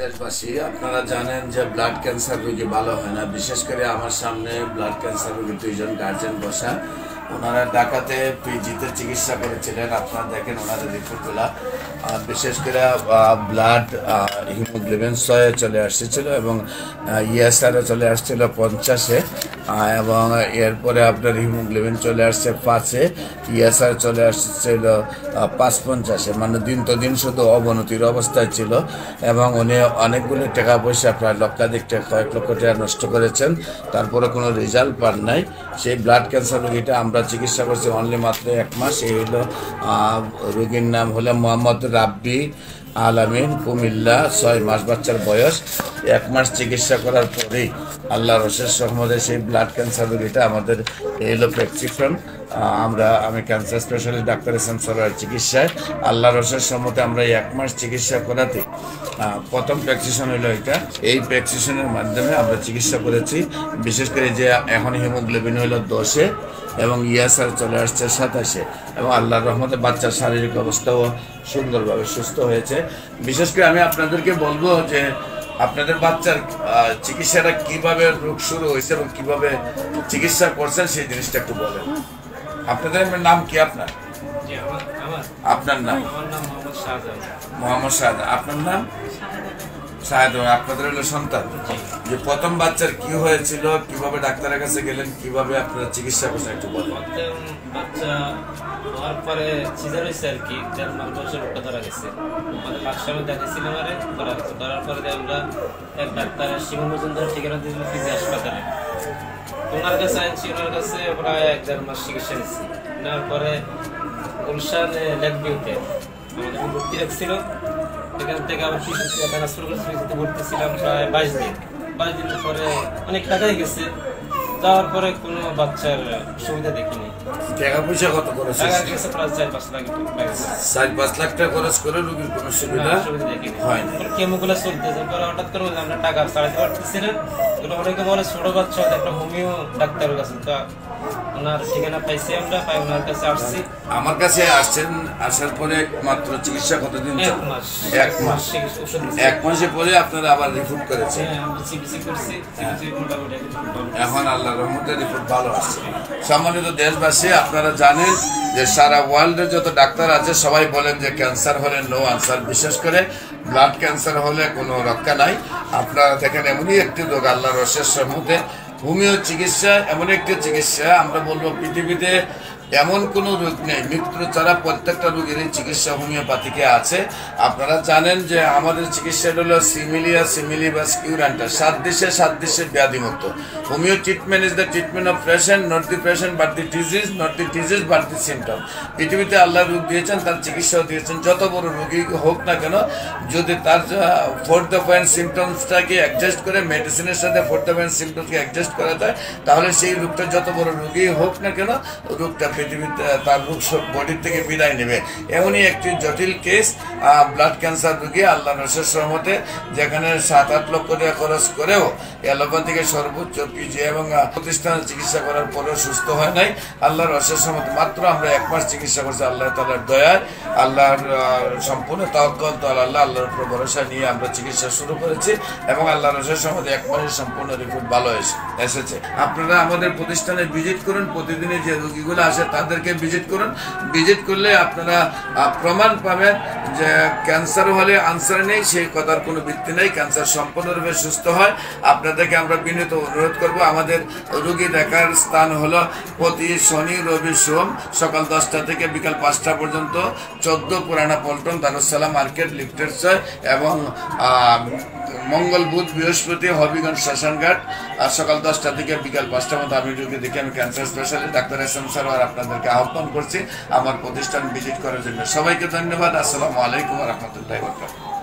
দেশবাসী, আপনারা জানেন যে ব্লাড ক্যান্সার রোগী ভালো হয় না। বিশেষ করে আমার সামনে ব্লাড ক্যান্সার রোগী দুইজন গার্জেন বসা। ওনারা ঢাকাতে পিজিতে চিকিৎসা করেছিলেন। আপনারা দেখেন ওনাদের রিপোর্টগুলো, বিশেষ করে ব্লাড হিমোগ্লোবিন 6 চলে আসছিল এবং ইএসআরও চলে আসছিল 50-এ, এবং এরপরে আপনার হিমোগ্লোবিন চলে আসছে 5-এ, ইএসআর চলে আসছিল 550-এ। মানে দিন তো দিন শুধু অবনতির অবস্থায় ছিল এবং উনি অনেকগুলো টাকা পয়সা, প্রায় লক্ষাধিক টাকা, কয়েক লক্ষ টাকা নষ্ট করেছেন, তারপরে কোনো রেজাল্ট পান নাই। সেই ব্লাড ক্যান্সার রোগীটা আমরা চিকিৎসা করছি অনলি মাত্র 1 মাস। এই হলো রোগীর নাম হলো মোহাম্মদ রাব্বি আলামিন, কুমিল্লা, 6 মাস বাচ্চার বয়স। 1 মাস চিকিৎসা করার পরেই আল্লাহর অশেষ রহমতে সেই ব্লাড ক্যান্সার রোগীটা আমাদের এলো প্রেসক্রিপশন। আমি cancer specialist doctor SM Sarwar চিকিৎসায় আল্লাহর অশেষ রহমতে আমরা 1 মাস চিকিৎসা করাতে প্রথম প্রেসক্রিপশন হলো এটা। এই প্রেসক্রিপশনের মাধ্যমে আমরা চিকিৎসা করেছি। বিশেষ করে যে এখন হিমোগ্লোবিন হলো 10-এ এবং ইএসআর চলে আসছে 27-এ, এবং আল্লাহর রহমতে বাচ্চার শারীরিক অবস্থাও সুন্দরভাবে সুস্থ হয়েছে। বিশেষ করে আমি আপনাদেরকে বলবো যে আপনাদের বাচ্চার চিকিৎসাটা কিভাবে রোগ শুরু হয়েছে এবং কিভাবে চিকিৎসা করছেন সেই জিনিসটা একটু বলেন। আপনাদের নাম কি? আপনার আপনার নাম? মোহাম্মদ শাহজাহান। আপনার নাম? শাহজাহান। আপনাদের হলো সন্তান। যে প্রথম বাচ্চার কি হয়েছিল, কিভাবে ডাক্তারের কাছে গেলেন, কিভাবে আপনারা চিকিৎসা করছেন একটু বলেন। বাচ্চা হওয়ার পরে সিজার হয়েছে আর কি, 1.5 মাস বয়সে রোগটা ধরা গেছে। মানে বাচ্চাও দেখেছিলাম ধরার পরে আমরা এক ডাক্তার শিমুল মজুমদার ঠিকানা দিয়েছিল পিজি হাসপাতালে। ওনার কাছে আনছি, ওনার কাছে প্রায় 1.5 মাস চিকিৎসা নিচ্ছি। নেওয়ার পরে গুলশান লেকভিউতে আমাদের ভর্তি রাখছিল। এখান থেকে আবার ভর্তি ছিলাম প্রায় 22 দিন। 22 দিনের পরে অনেক টাকাই গেছে। যাওয়ার পরে কোনো বাচ্চার সুবিধা দেখিনি। টাকা পয়সা কত খরচ? টাকা গেছে প্রায় 4-5 লাখ টাকা। 4-5 লাখ টাকা খরচ করে রোগীর কোনো সুবিধা দেখিনি। হয়নি। কেমোগুলো চলতেছে, পরে হঠাৎ করে আমরা টাকা চালাতে পারতেছি না। অনেকে বলে ছোট বাচ্চা, একটা হোমিও ডাক্তারের কাছে, তা ওনার ঠিকানা পাইছি আমরা, পাই ওনার কাছে আসছি। আমার কাছে আসছেন, আসার পরে মাত্র চিকিৎসা কতদিন? 1 মাস। 1 মাস। 1 মাসে পরে আপনারা আবার রিপোর্ট করেছেন? এখন আল্লাহর রহমতে রিপোর্ট ভালো আসছে। সম্মানিত দেশবাসী, আপনারা জানেন যে সারা ওয়ার্ল্ডে যত ডাক্তার আছে সবাই বলেন যে ক্যান্সার হলে নো আনসার। বিশেষ করে ব্লাড ক্যান্সার হলে কোনো রক্ষা নাই। আপনারা দেখেন এমনই একটি রোগ, আল্লাহর অশেষ রহমতে হোমিও চিকিৎসা এমন একটি চিকিৎসা, আমরা বলবো পৃথিবীতে এমন কোনো রোগ নেই, মৃত্যু ছাড়া প্রত্যেকটা রোগেরই চিকিৎসা হোমিওপ্যাথিকে আছে। আপনারা জানেন যে আমাদের চিকিৎসা হলো সিমিলিবাস কিউরান্টা, 7 দেশে ব্যাধিমুক্ত। Homeo treatment is the treatment of patient, not the patient but the disease, not the disease but the symptom. পৃথিবীতে আল্লাহ রোগ দিয়েছেন, তার চিকিৎসাও দিয়েছেন। যত বড় রোগী হোক না কেন, যদি তার 4th পয়েন্ট সিমটমসটাকে অ্যাডজাস্ট করে মেডিসিনের সাথে 4th পয়েন্ট সিমটমসকে অ্যাডজাস্ট করা যায়, তাহলে সেই রোগটা যত বড় রোগী হোক না কেন, রোগটা পৃথিবীতে তার রোগ সব বডির থেকে বিদায় নেবে। এমনই একটি জটিল কেস ব্লাড ক্যান্সার রোগী, আল্লাহর অশেষ রহমতে, যেখানে 7-8 লক্ষ টাকা খরচ করেও অ্যালোপ্যাথিকে সর্বোচ্চ পিজি এবং প্রতিষ্ঠানে চিকিৎসা করার পরেও সুস্থ হয় নাই। আল্লাহর অশেষ রহমতে মাত্র আমরা 1 মাস চিকিৎসা করছি। আল্লাহ তাআলার দয়ায়, আল্লাহর সম্পূর্ণ তাওয়াক্কুল আল্লাহ, আল্লাহর উপর ভরসা নিয়ে আমরা চিকিৎসা শুরু করেছি এবং আল্লাহর অশেষ রহমতে 1 মাসের সম্পূর্ণ রিপোর্ট ভালো এসেছে। আপনারা আমাদের প্রতিষ্ঠানে ভিজিট করুন, প্রতিদিনই যে রোগীগুলো আসে তাদেরকে ভিজিট করুন। ভিজিট করলে আপনারা প্রমাণ পাবেন যে ক্যান্সার হলে আনসার নেই, সেই কথার কোনো ভিত্তি নেই। ক্যান্সার সম্পূর্ণরূপে সুস্থ হয়। আপনাদেরকে আমরা বিনীত অনুরোধ করব, আমাদের রোগী দেখার স্থান হলো প্রতি শনি, রবি, সোম সকাল 10টা থেকে বিকাল 5টা পর্যন্ত, 14 পুরানা পল্টন, দারুসালাম মার্কেট, লিফটের 6, এবং মঙ্গল, বুধ, বৃহস্পতি হবিগঞ্জ শ্মশানঘাট, আর সকাল 10টা থেকে বিকাল 5টা মতো আমি রোগী দেখি। আমি cancer specialist doctor SM Sarwar আপনাদেরকে আহ্বান করছি আমার প্রতিষ্ঠান ভিজিট করার জন্য। সবাইকে ধন্যবাদ। আসসালামু আলাইকুম ওয়া রাহমাতুল্লাহি ওয়া বারাকাতুহু।